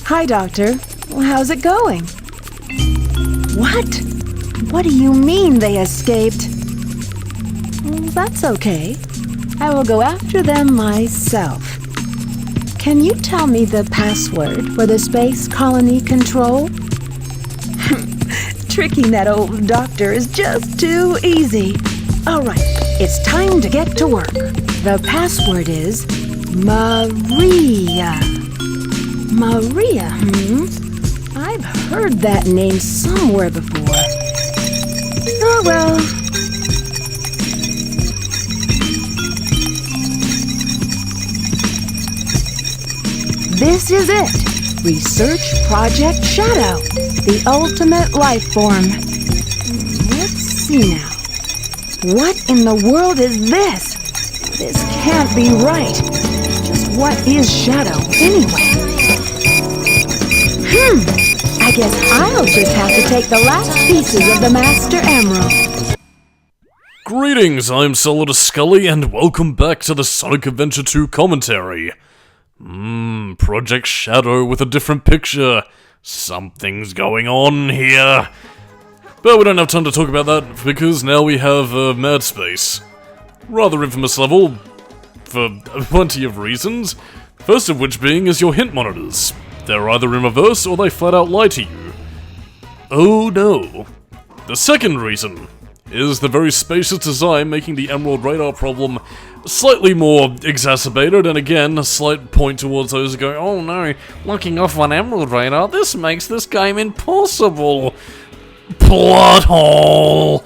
Hi, Doctor. How's it going? What? What do you mean they escaped? That's okay. I will go after them myself. Can you tell me the password for the space colony control? Tricking that old doctor is just too easy. All right, it's time to get to work. The password is Maria. Maria, I've heard that name somewhere before. Oh well. This is it. Research Project Shadow, the ultimate life form. Let's see now. What in the world is this? This can't be right. Just what is Shadow, anyway? I guess I'll just have to take the last pieces of the Master Emerald. Greetings, I'm Solidus-Skully, and welcome back to the Sonic Adventure 2 commentary. Project Shadow with a different picture. Something's going on here. But we don't have time to talk about that, because now we have Mad Space. Rather infamous level, for plenty of reasons. First of which being is your hint monitors. They're either in reverse or they flat out lie to you. Oh no. The second reason is the very spacious design making the Emerald radar problem slightly more exacerbated, and again, a slight point towards those who go, oh no, looking off on Emerald radar, this makes this game impossible. Plot hole!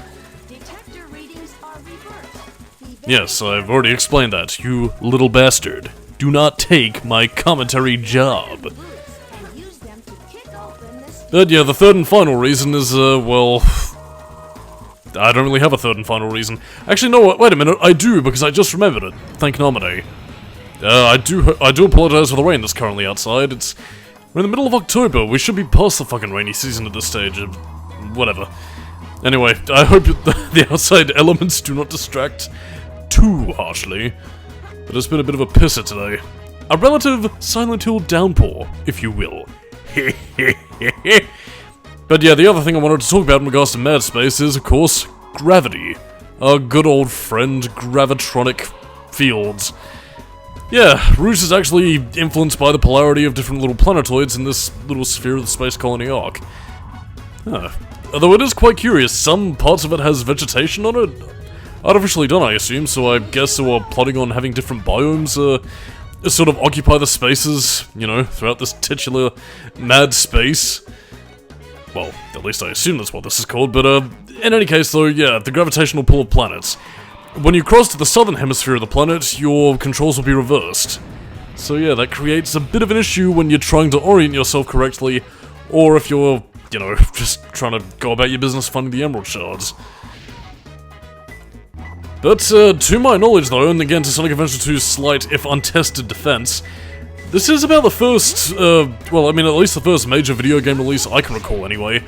Detector readings are reversed. Yes, I've already explained that, you little bastard. Do not take my commentary job. But yeah, the third and final reason is, well, I don't really have a third and final reason. Actually, no, wait a minute, I do, because I just remembered it. Thank Nomine. I do apologize for the rain that's currently outside. We're in the middle of October, we should be past the fucking rainy season at this stage, whatever. Anyway, I hope the outside elements do not distract too harshly. But it's been a bit of a pisser today. A relative Silent Hill downpour, if you will. But yeah, the other thing I wanted to talk about in regards to Mad Space is, of course, gravity. Our good old friend, gravitronic fields. Yeah, Rouge is actually influenced by the polarity of different little planetoids in this little sphere of the space colony arc. Although it is quite curious, some parts of it has vegetation on it. Artificially done, I assume, so I guess they were plotting on having different biomes, sort of occupy the spaces, you know, throughout this titular Mad Space. Well, at least I assume that's what this is called, but in any case though, yeah, the gravitational pull of planets. When you cross to the southern hemisphere of the planet, your controls will be reversed. So yeah, that creates a bit of an issue when you're trying to orient yourself correctly, or if you're, you know, just trying to go about your business finding the emerald shards. But, to my knowledge though, and again to Sonic Adventure 2's slight, if untested defense, this is about the first, well, I mean, at least the first major video game release I can recall anyway,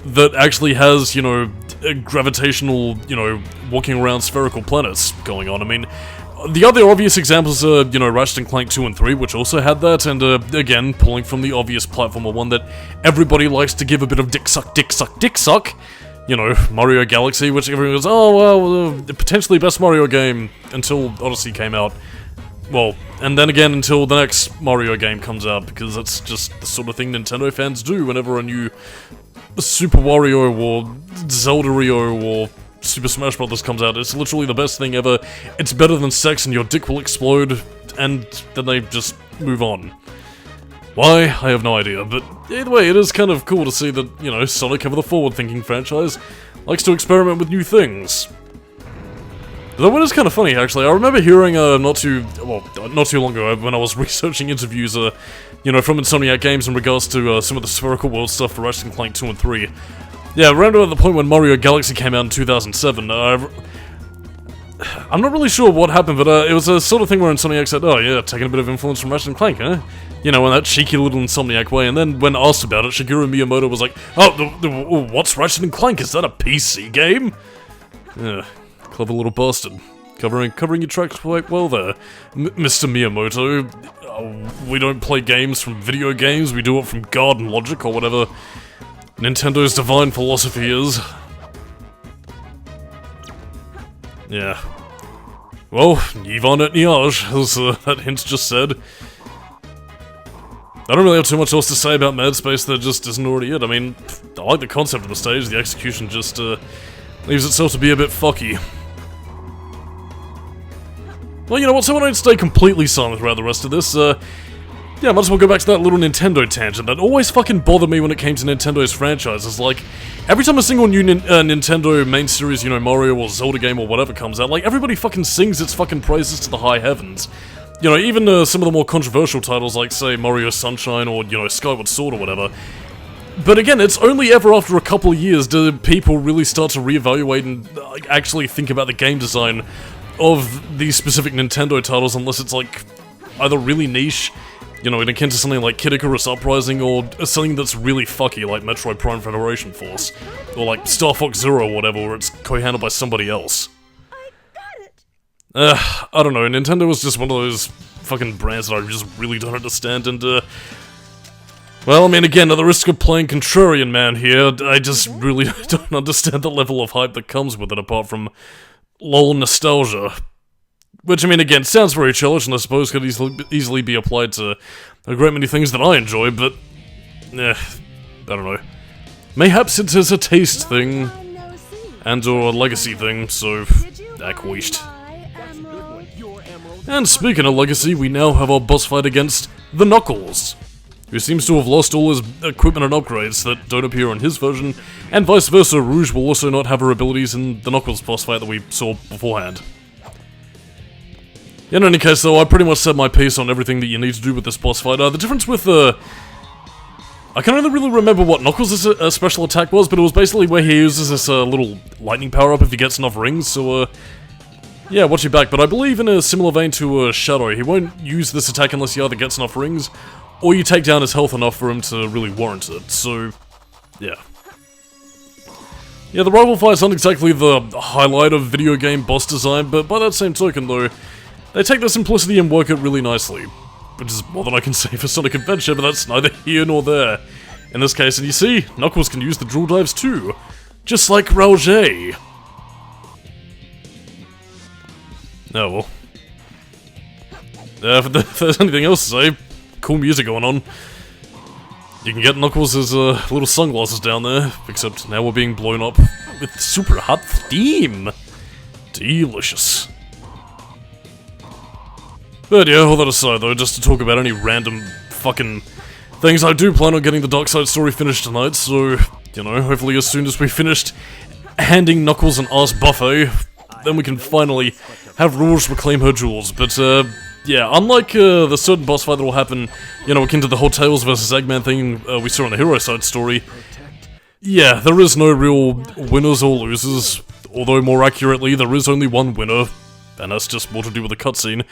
that actually has, you know, gravitational, you know, walking around spherical planets going on. I mean, the other obvious examples are, you know, Ratchet & Clank 2 and 3, which also had that, and, again, pulling from the obvious platformer one that everybody likes to give a bit of dick suck, dick suck, dick suck. You know, Mario Galaxy, which everyone goes, oh, well, potentially best Mario game until Odyssey came out. Well, and then again until the next Mario game comes out, because that's just the sort of thing Nintendo fans do whenever a new Super Wario or Zelda-rio or Super Smash Bros. Comes out. It's literally the best thing ever. It's better than sex and your dick will explode, and then they just move on. Why? I have no idea, but either way, it is kind of cool to see that, you know, Sonic, ever the forward-thinking franchise, likes to experiment with new things. Though it is kind of funny, actually. I remember hearing, not too long ago, when I was researching interviews, you know, from Insomniac Games in regards to some of the Spherical World stuff for Ratchet & Clank 2 and 3. Yeah, around about the point when Mario Galaxy came out in 2007, I'm not really sure what happened, but it was a sort of thing where Insomniac said, oh yeah, taking a bit of influence from Ratchet & Clank, huh? You know, in that cheeky little Insomniac way, and then when asked about it, Shigeru Miyamoto was like, oh, what's Ratchet & Clank? Is that a PC game? Yeah, clever little bastard. Covering your tracks quite well there, Mr. Miyamoto. We don't play games from video games, we do it from garden logic, or whatever Nintendo's divine philosophy is. Yeah. Well, Yvonne et Niage, as that hint just said. I don't really have too much else to say about Mad Space that just isn't already it. I mean, I like the concept of the stage, the execution just leaves itself to be a bit fucky. Well, you know what, so I don't stay completely silent throughout the rest of this, yeah, I might as well go back to that little Nintendo tangent that always fucking bothered me when it came to Nintendo's franchises. Like, every time a single new Nintendo main series, you know, Mario or Zelda game or whatever comes out, like, everybody fucking sings its fucking praises to the high heavens. You know, even some of the more controversial titles like, say, Mario Sunshine or, you know, Skyward Sword or whatever. But again, it's only ever after a couple of years do people really start to reevaluate and actually think about the game design of these specific Nintendo titles, unless it's like either really niche, you know, akin to something like Kid Icarus Uprising, or something that's really fucky like Metroid Prime Federation Force, or like Star Fox Zero or whatever, where it's co-handled by somebody else. I don't know, Nintendo was just one of those fucking brands that I just really don't understand, and well, I mean, again, at the risk of playing contrarian man here, I just really don't understand the level of hype that comes with it, apart from lol nostalgia. Which, I mean, again, sounds very childish, and I suppose could easily be applied to a great many things that I enjoy, but I don't know. Mayhaps it is a taste thing, and or a legacy thing, so acquished. And speaking of legacy, we now have our boss fight against the Knuckles, who seems to have lost all his equipment and upgrades that don't appear on his version, and vice versa, Rouge will also not have her abilities in the Knuckles boss fight that we saw beforehand. In any case though, I pretty much said my piece on everything that you need to do with this boss fight. The difference with I can't really remember what Knuckles' special attack was, but it was basically where he uses this little lightning power-up if he gets enough rings, so yeah, watch your back. But I believe in a similar vein to Shadow, he won't use this attack unless he either gets enough rings, or you take down his health enough for him to really warrant it, so yeah. Yeah, the rival fights aren't exactly the highlight of video game boss design, but by that same token though, they take the simplicity and work it really nicely. Which is more than I can say for Sonic Adventure, but that's neither here nor there. In this case, and you see, Knuckles can use the drill dives too, just like Rouge. Oh well. If there's anything else to say, cool music going on. You can get Knuckles' little sunglasses down there, except now we're being blown up with super hot steam. Delicious. But yeah, all that aside though, just to talk about any random fucking things, I do plan on getting the Dark Side story finished tonight, so, you know, hopefully as soon as we finished handing Knuckles an ass buffet, then we can finally have Rouge reclaim her jewels. But yeah, unlike the certain boss fight that will happen, you know, akin to the whole Tails vs. Eggman thing we saw in the Hero Side story, yeah, there is no real winners or losers, although more accurately, there is only one winner, and that's just more to do with the cutscene.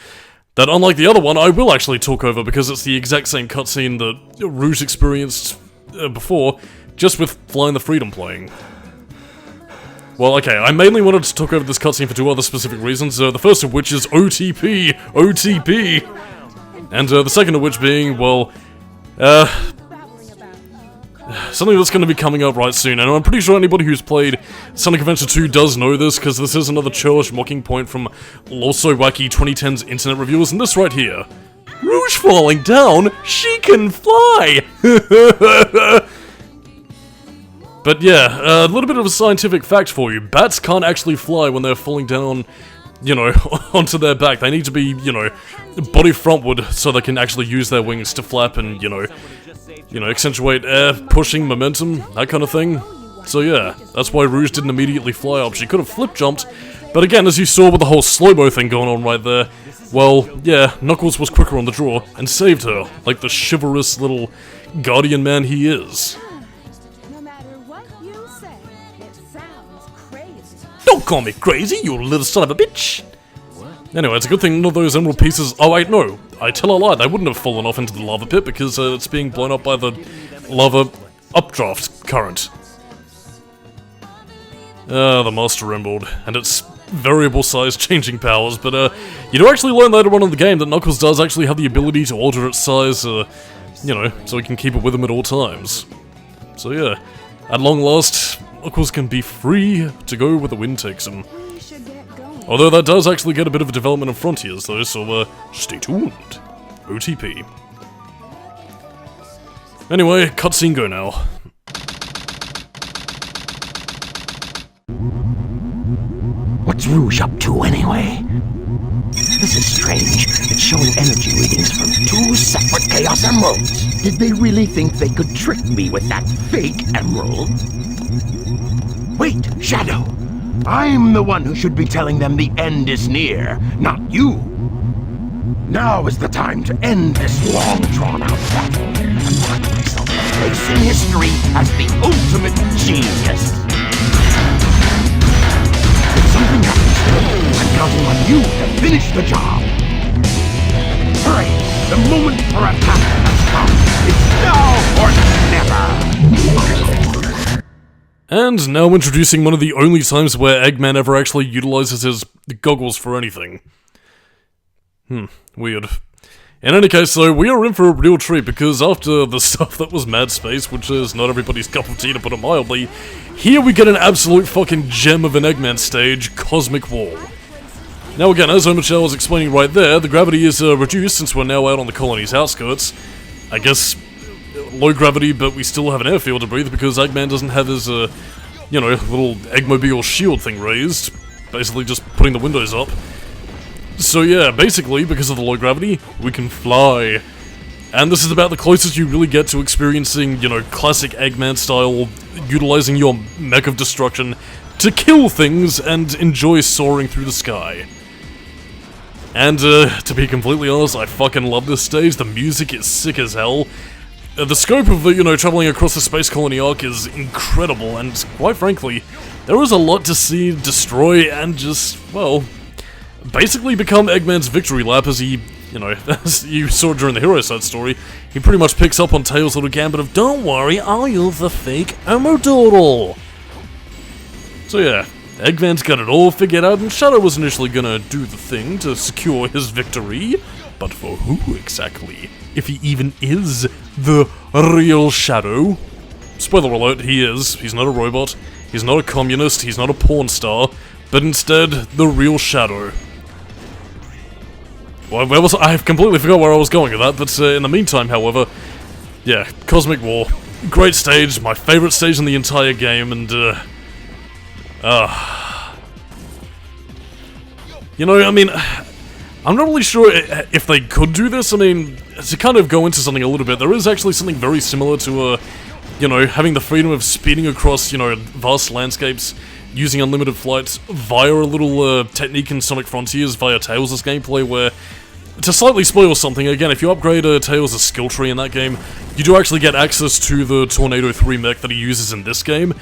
That, unlike the other one, I will actually talk over because it's the exact same cutscene that Rouge experienced before, just with Flying the Freedom playing. Well, okay, I mainly wanted to talk over this cutscene for two other specific reasons, the first of which is OTP! OTP! And the second of which being, well, something that's going to be coming up right soon, and I'm pretty sure anybody who's played Sonic Adventure 2 does know this, because this is another churlish mocking point from Also Wacky 2010's internet reviewers, and this right here. Rouge falling down? She can fly! But yeah, a little bit of a scientific fact for you. Bats can't actually fly when they're falling down, you know, onto their back. They need to be, you know, body frontward so they can actually use their wings to flap and, you know, accentuate air, pushing, momentum, that kind of thing. So yeah, that's why Rouge didn't immediately fly up. She could have flip jumped, but again, as you saw with the whole slow-mo thing going on right there, well, yeah, Knuckles was quicker on the draw and saved her, like the chivalrous little guardian man he is. No matter what you say, it sounds crazy. Don't call me crazy, you little son of a bitch! Anyway, it's a good thing none of those emerald pieces— oh wait, no, I tell a lie, they wouldn't have fallen off into the lava pit because it's being blown up by the lava updraft current. The Master Emerald, and it's variable size changing powers, but you do actually learn later on in the game that Knuckles does actually have the ability to alter its size, you know, so he can keep it with him at all times. So yeah, at long last, Knuckles can be free to go where the wind takes him. We should get going. Although that does actually get a bit of a development in Frontiers though, so stay tuned. OTP. Anyway, cutscene go now. What's Rouge up to, anyway? This is strange. It's showing energy readings from 2 separate Chaos Emeralds. Did they really think they could trick me with that fake emerald? Wait, Shadow! I'm the one who should be telling them the end is near, not you! Now is the time to end this long drawn-out battle and mark myself a place in history as the ultimate genius! Something happens, I'm counting on you to finish the job. Hurry! The moment for attack has come. It's now or never! And now introducing one of the only times where Eggman ever actually utilizes his goggles for anything. Weird. In any case though, we are in for a real treat because after the stuff that was Mad Space, which is not everybody's cup of tea to put it mildly, here we get an absolute fucking gem of an Eggman stage, Cosmic Wall. Now again, as Michelle was explaining right there, the gravity is reduced since we're now out on the colony's outskirts. I guess low gravity, but we still have an airfield to breathe because Eggman doesn't have his, you know, little Eggmobile shield thing raised. Basically just putting the windows up. So yeah, basically, because of the low gravity, we can fly. And this is about the closest you really get to experiencing, you know, classic Eggman style, utilizing your mech of destruction to kill things and enjoy soaring through the sky. And, to be completely honest, I fucking love this stage. The music is sick as hell. The scope of, you know, traveling across the Space Colony arc is incredible, and quite frankly, there is a lot to see, destroy, and just, well, basically become Eggman's victory lap as he, you know, as you saw during the Hero Side story, he pretty much picks up on Tails' little gambit of, "Don't worry, I'll use the fake Emerdoodle." So yeah, Eggman's got it all figured out, and Shadow was initially gonna do the thing to secure his victory, but for who exactly? If he even is the real Shadow? Spoiler alert, he is. He's not a robot, he's not a communist, he's not a porn star, but instead, the real Shadow. Well, I completely forgot where I was going with that, but in the meantime, however, yeah, Cosmic War. Great stage, my favorite stage in the entire game, and, you know, I mean, I'm not really sure if they could do this. I mean, to kind of go into something a little bit, there is actually something very similar to, you know, having the freedom of speeding across, you know, vast landscapes, using unlimited flights via a little technique in Sonic Frontiers via Tails' gameplay where, to slightly spoil something, again, if you upgrade Tails' skill tree in that game, you do actually get access to the Tornado 3 mech that he uses in this game,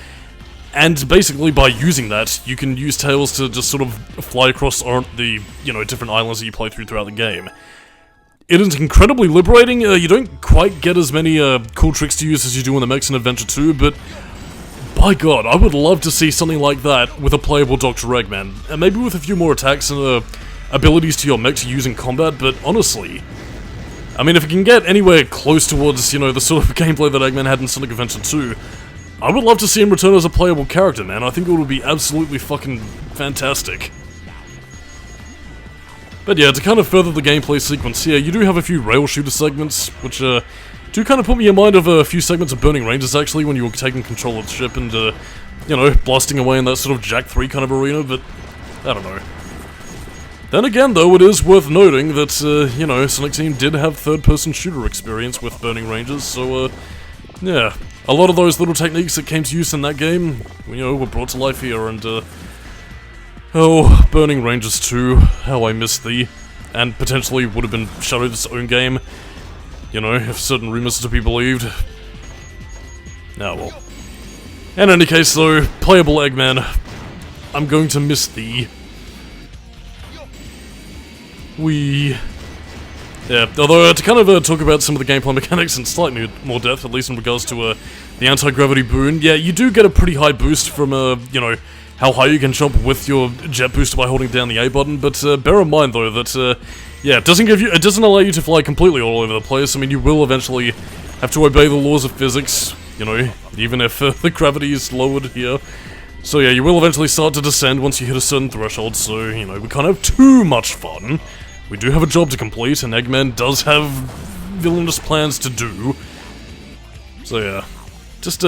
and basically by using that, you can use Tails to just sort of fly across the, you know, different islands that you play throughout the game. It is incredibly liberating. You don't quite get as many cool tricks to use as you do in the mechs in Adventure 2, but by God, I would love to see something like that with a playable Dr. Eggman, and maybe with a few more attacks and abilities to your mech to use in combat, but honestly, I mean, if it can get anywhere close towards, you know, the sort of gameplay that Eggman had in Sonic Adventure 2, I would love to see him return as a playable character, man. I think it would be absolutely fucking fantastic. But yeah, to kind of further the gameplay sequence here, you do have a few rail shooter segments, which do kind of put me in mind of a few segments of Burning Rangers, actually, when you were taking control of the ship and, you know, blasting away in that sort of Jak 3 kind of arena, but I don't know. Then again, though, it is worth noting that, you know, Sonic Team did have third-person shooter experience with Burning Rangers, so, yeah, a lot of those little techniques that came to use in that game, you know, were brought to life here, and, oh, Burning Rangers 2, how I missed thee, and potentially would have been Shadow's own game, you know, if certain rumors are to be believed. Ah, well. In any case, though, playable Eggman, I'm going to miss thee. Yeah, although to kind of talk about some of the gameplay mechanics in slightly more depth, at least in regards to the anti-gravity boon, yeah, you do get a pretty high boost from, you know, how high you can jump with your jet booster by holding down the A button, but bear in mind though that, yeah, it doesn't allow you to fly completely all over the place. I mean, you will eventually have to obey the laws of physics, you know, even if the gravity is lowered here. So yeah, you will eventually start to descend once you hit a certain threshold, so, you know, we can't have too much fun. We do have a job to complete, and Eggman does have villainous plans to do. So yeah, just,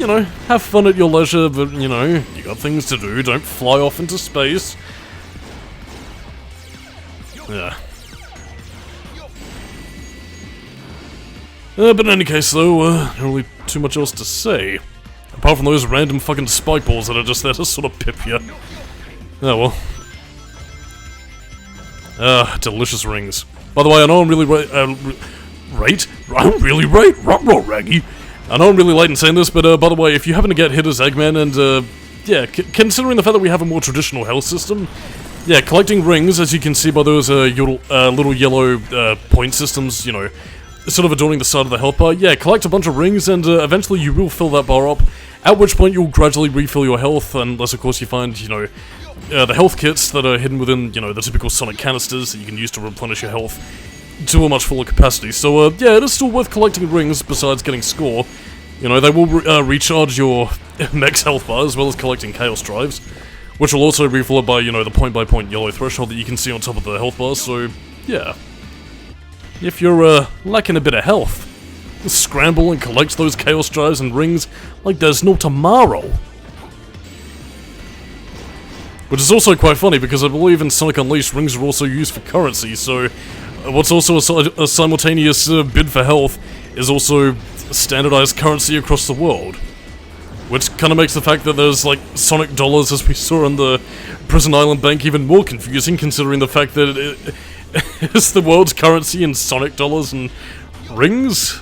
you know, have fun at your leisure, but, you know, you got things to do, don't fly off into space. Yeah. But in any case, though, not really too much else to say. Apart from those random fucking spike balls that are just there to sort of pip you. Oh well. Delicious rings. By the way, I know I'm really Raggy. I know I'm really late in saying this, but by the way, if you happen to get hit as Eggman and, yeah, considering the fact that we have a more traditional health system, yeah, collecting rings, as you can see by those little yellow point systems, you know, sort of adorning the side of the health bar, yeah, collect a bunch of rings and eventually you will fill that bar up, at which point you'll gradually refill your health, unless of course you find, you know, the health kits that are hidden within, you know, the typical Sonic canisters that you can use to replenish your health to a much fuller capacity. So, yeah, it is still worth collecting rings besides getting score. You know, they will recharge your mech's health bar as well as collecting chaos drives, which will also be followed by, you know, the point-by-point yellow threshold that you can see on top of the health bar, so, yeah. If you're, lacking a bit of health, scramble and collect those chaos drives and rings like there's no tomorrow. Which is also quite funny, because I believe in Sonic Unleashed, rings are also used for currency, so what's also a simultaneous bid for health is also standardized currency across the world. Which kind of makes the fact that there's, like, Sonic dollars, as we saw on the Prison Island Bank, even more confusing, considering the fact that it's the world's currency in Sonic dollars and rings?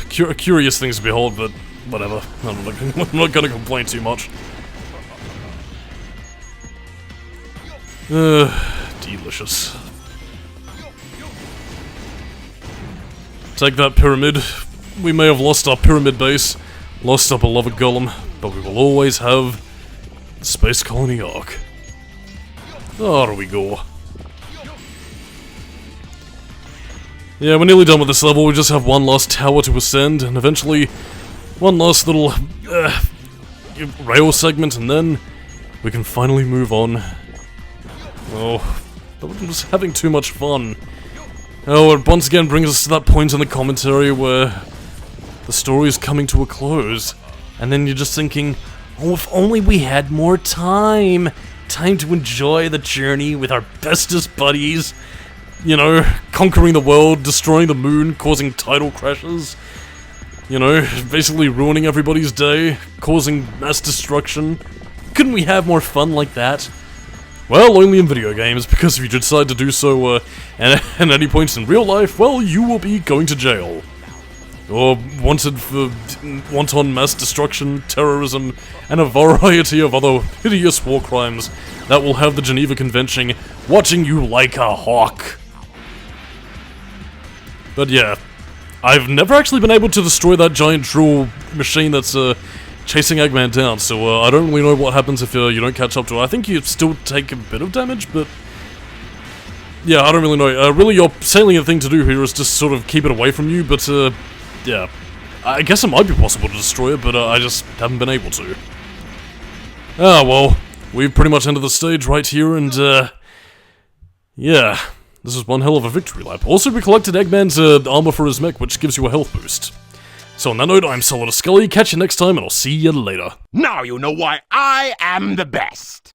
Curious things to behold, but whatever. I'm not gonna complain too much. Delicious. Take that, pyramid. We may have lost our pyramid base, lost our beloved golem, but we will always have the Space Colony Arc. There we go. Yeah, we're nearly done with this level. We just have one last tower to ascend, and eventually one last little rail segment, and then we can finally move on. Oh, but we're just having too much fun. Oh, it once again brings us to that point in the commentary where the story is coming to a close, and then you're just thinking, oh, if only we had more time. Time to enjoy the journey with our bestest buddies. You know, conquering the world, destroying the moon, causing tidal crashes. You know, basically ruining everybody's day, causing mass destruction. Couldn't we have more fun like that? Well, only in video games, because if you decide to do so at any point in real life, well, you will be going to jail. Or wanted for wanton mass destruction, terrorism, and a variety of other hideous war crimes that will have the Geneva Convention watching you like a hawk. But yeah, I've never actually been able to destroy that giant drool machine that's chasing Eggman down, so I don't really know what happens if you don't catch up to it. I think you still take a bit of damage, but yeah, I don't really know. Really, your salient thing to do here is just sort of keep it away from you, but yeah, I guess it might be possible to destroy it, but I just haven't been able to. Ah, well, we've pretty much ended the stage right here, and yeah, this is one hell of a victory lap. Also, we collected Eggman's armor for his mech, which gives you a health boost. So on that note, I'm Solidus-Skully, catch you next time, and I'll see you later. Now you know why I am the best.